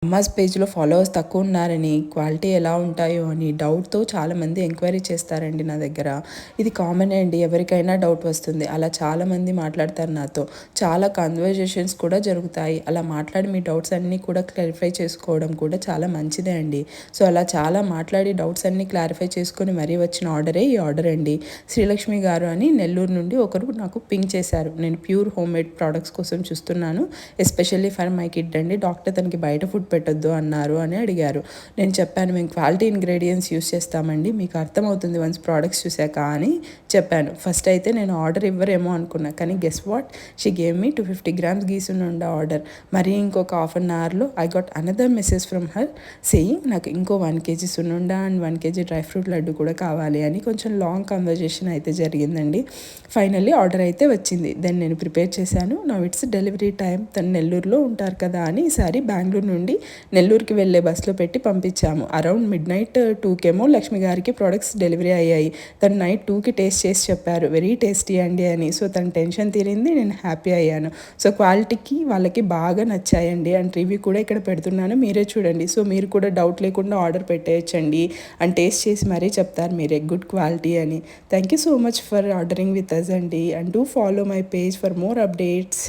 అమ్మాస్ పేజ్లో ఫాలోవర్స్ తక్కువ ఉన్నారని, క్వాలిటీ ఎలా ఉంటాయో అని డౌట్తో చాలామంది ఎంక్వైరీ చేస్తారండి నా దగ్గర. ఇది కామన్ అండి, ఎవరికైనా డౌట్ వస్తుంది. అలా చాలామంది మాట్లాడతారు నాతో. చాలా కన్వర్జేషన్స్ కూడా జరుగుతాయి. అలా మాట్లాడి మీ డౌట్స్ అన్నీ కూడా క్లారిఫై చేసుకోవడం కూడా చాలా మంచిదే అండి. సో అలా చాలా మాట్లాడి డౌట్స్ అన్నీ క్లారిఫై చేసుకొని మరీ వచ్చిన ఆర్డరే ఈ ఆర్డర్ అండి. శ్రీలక్ష్మి గారు అని నెల్లూరు నుండి ఒకరు నాకు పింక్ చేశారు. నేను ప్యూర్ హోమ్ మేడ్ ప్రోడక్ట్స్ కోసం చూస్తున్నాను, ఎస్పెషల్లీ ఫర్ మై కిడ్ అండి. డాక్టర్ తనకి బయట ఫుడ్ పెట్టొద్దు అన్నారు అని అడిగారు. నేను చెప్పాను, మేము క్వాలిటీ ఇంగ్రీడియంట్స్ యూస్ చేస్తామండి, మీకు అర్థమవుతుంది వన్స్ ప్రోడక్ట్స్ చూసాక అని చెప్పాను. ఫస్ట్ అయితే నేను ఆర్డర్ ఇవ్వరేమో అనుకున్నా, కానీ guess what, she gave me 250 grams గీసునుండ ఆర్డర్. మరి ఇంకొక హాఫ్ అన్ అవర్లో I got another message from her saying నాకు ఇంకో 1 kg సున్నుండ and 1 kg dry fruit laddu కూడా కావాలి అని. కొంచెం లాంగ్ కన్వర్జేషన్ అయితే జరిగిందండి. ఫైనల్లీ ఆర్డర్ అయితే వచ్చింది. దెన్ నేను ప్రిపేర్ చేశాను. నా ఇట్స్ డెలివరీ టైం. తను నెల్లూరులో ఉంటారు కదా అని ఈసారి బెంగళూరు నుండి నెల్లూరుకి వెళ్ళే బస్సులో పెట్టి పంపించాము. అరౌండ్ మిడ్-నైట్ 2కేమో లక్ష్మి గారికి ప్రోడక్ట్స్ డెలివరీ అయ్యాయి. తను నైట్ 2కి టేస్ట్ చేసి చెప్పారు, వెరీ టేస్టీ అండి అని. సో తన టెన్షన్ తీరింది, నేను హ్యాపీ అయ్యాను. సో క్వాలిటీకి వాళ్ళకి బాగా నచ్చాయండి. అండ్ రివ్యూ కూడా ఇక్కడ పెడుతున్నాను, మీరే చూడండి. సో మీరు కూడా డౌట్ లేకుండా ఆర్డర్ పెట్టేయచ్చండి. అండ్ టేస్ట్ చేసి మరీ చెప్తారు మీరే గుడ్ క్వాలిటీ అని. Thank you so much for ordering with us అండి. And do follow my page for more updates.